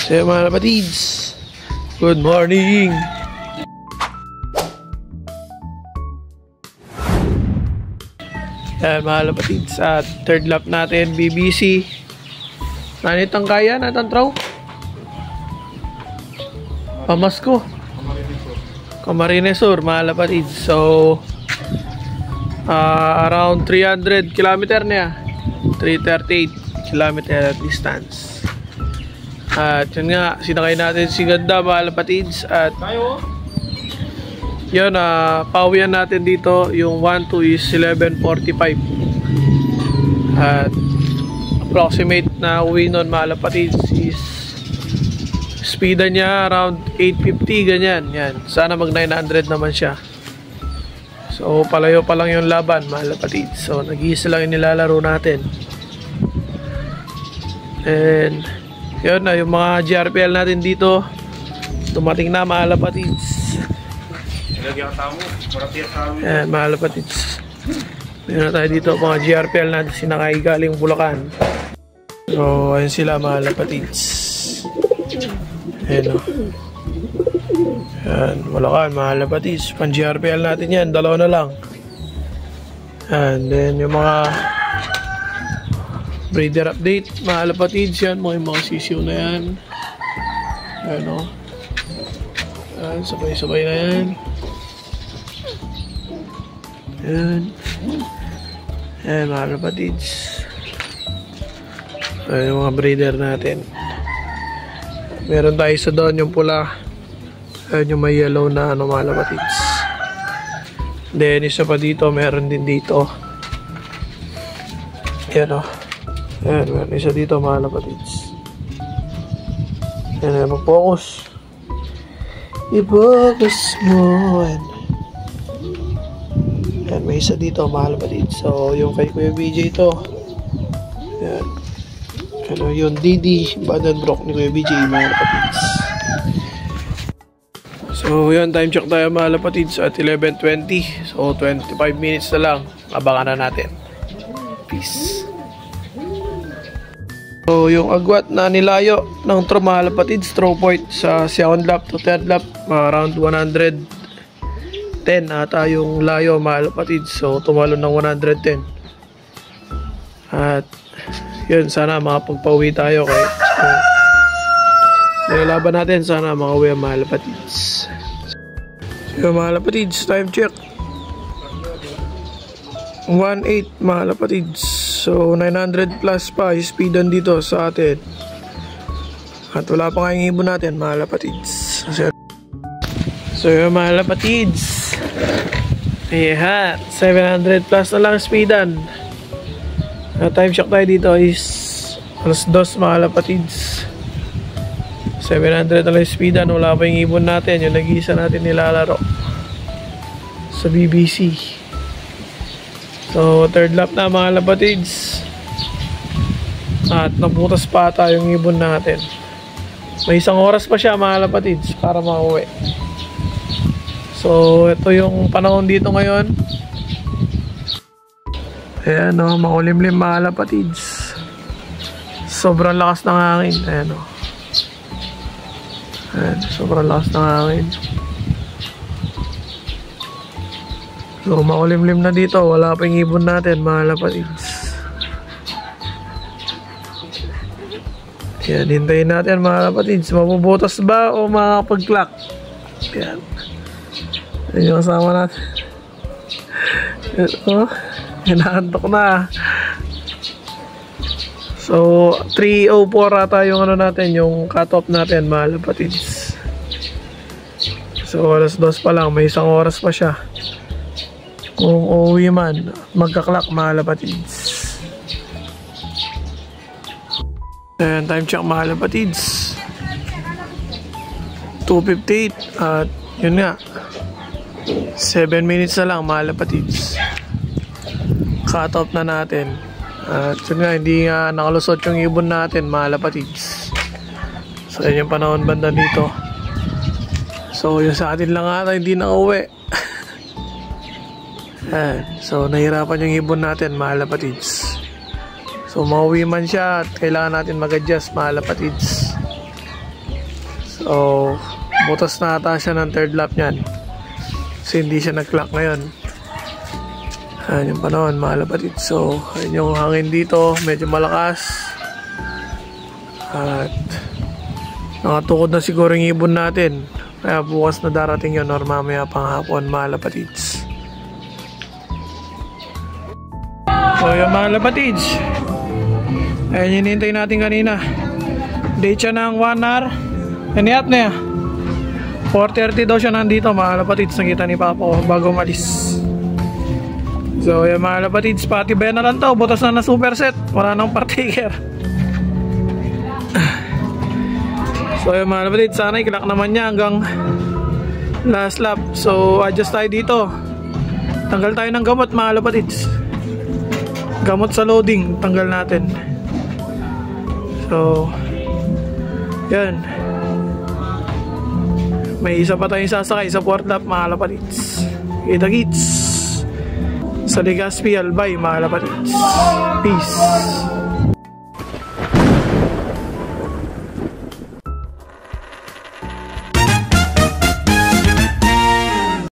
So mga kapatids, good morning! Yan mga kapatids, at third lap natin, BBC. Nanitang kaya, natang traw? Pamasko. Camarines Sur, mga kapatids. So, around 300 km na 338 km distance. At yun nga, sinakay natin si Ganda mga kapatids. At yun, pauwian natin dito. Yung 1-2 is 11:45. At approximate na uwi nun mga kapatids is speedan niya around 850, ganyan. Yan. Sana mag 900 naman siya. So palayo pa lang yung laban mga kapatids. So nag-iisa lang yung nilalaro natin. And yun na, yung mga GRPL natin dito dumating na mga kapatids. Ayan mga kapatids, meron na tayo dito mga GRPL natin sinakay galing Bulacan. So ayun sila mga kapatids. Ayan o, ayan, Bulacan mga kapatids. Pang GRPL natin yan, dalawa na lang. And then yung mga breeder update mga kapatids, yan mga sisiw na yan. Ayan o, ayan, sabay-sabay na yan. Ayan, ayan mga kapatids. Ayan yung mga breeder natin. Meron tayo sa doon yung pula. Ayan yung may yellow na ano mga kapatids. Then isa pa dito, meron din dito. Ayan o, ayan, meron isa dito mga kapatids. Ayan, mag-focus. I-focus mo. Ayan, may isa dito mga kapatids. So yung kay Kuya BJ ito. Ayan, ano yun, DD Badenbroek ni Kuya BJ mga kapatids. So yun, time check tayo mga kapatids at 11:20. So 25 minutes na lang, abangan na natin. Peace. So yung agwat na nilayo ng throw mga kapatids, throw point sa second lap to third lap, around 110 ata yung layo mga kapatids. So tumalo ng 110. At yun, sana makapagpauwi tayo kay nilaban natin, sana makauwi ang mga kapatids. So mga kapatids, time check 1:08 mga kapatids. So 900 plus pa yung speedan dito sa atin. At wala pa nga yung ibon natin mga kapatids. So yung mga kapatids, ayan, 700 plus na lang speedan. Time check tayo dito is alas 2 mga kapatids. 700 na lang speedan, wala pa yung ibon natin, yung nag-iisa natin nilalaro sa BBC. So third lap na mga kapatids. At nabutas pa ata yung ibon natin. May isang oras pa siya mga kapatids para makauwi. So ito yung panahon dito ngayon. Ayan o, makulimlim mga kapatids. Sobrang lakas ng hangin. Ayan o, ayan, sobrang lakas ng hangin. So makulimlim na dito, wala pa yung ibon natin mga kapatids. Ayan, hintayin natin mga kapatids, mabubutas ba o makakapag-clock. Ayan, ayan yung kasama natin. Ito, hinahantok na. So 3:04 ata yung ano natin, yung cut off natin mga kapatids. So alas 2 pa lang, may isang oras pa siya. Kung uuwi man, magka-clock mga kapatids. Ayan, time check mga kapatids, 2:58. At yun nga, 7 minutes na lang mga kapatids, cut off na natin. At yun nga, hindi nga nakalusot yung ibon natin mga kapatids. So yun yung panahon banda dito. So yung sa atin lang ata hindi nakauwi. So nahirapan yung ibon natin mga kapatids. So mauwi man siya at kailangan natin mag-adjust mga kapatids. So, butas na ata siya ng third lap niyan. Kasi hindi siya nag-clock ngayon. Ayan yung panahon, mga kapatid. So, ayan yung hangin dito, medyo malakas. At nakatukod na siguro yung ibon natin. Kaya bukas na darating yun or mamaya pang hapon, mga kapatids. So, yung mga kapatids, ayan yung hinihintay natin kanina. Date siya ng 1 hour. Naniyap na yan. 4:30 daw siya nandito, mga kapatids. Nakita ni Papa ko bago malis. So yan mga kapatids, pati ba na lang to, butas na superset, wala nang partaker. So yan mga kapatids, sana i-clock naman niya hanggang last lap. So adjust tayo dito. Tanggal tayo ng gamot mga kapatids. Gamot sa loading, tanggal natin. So yan. May isa pa tayong sasakay sa 4th lap mga kapatids. Kita-kits sa Legazpi Albay mga kapatids. Peace.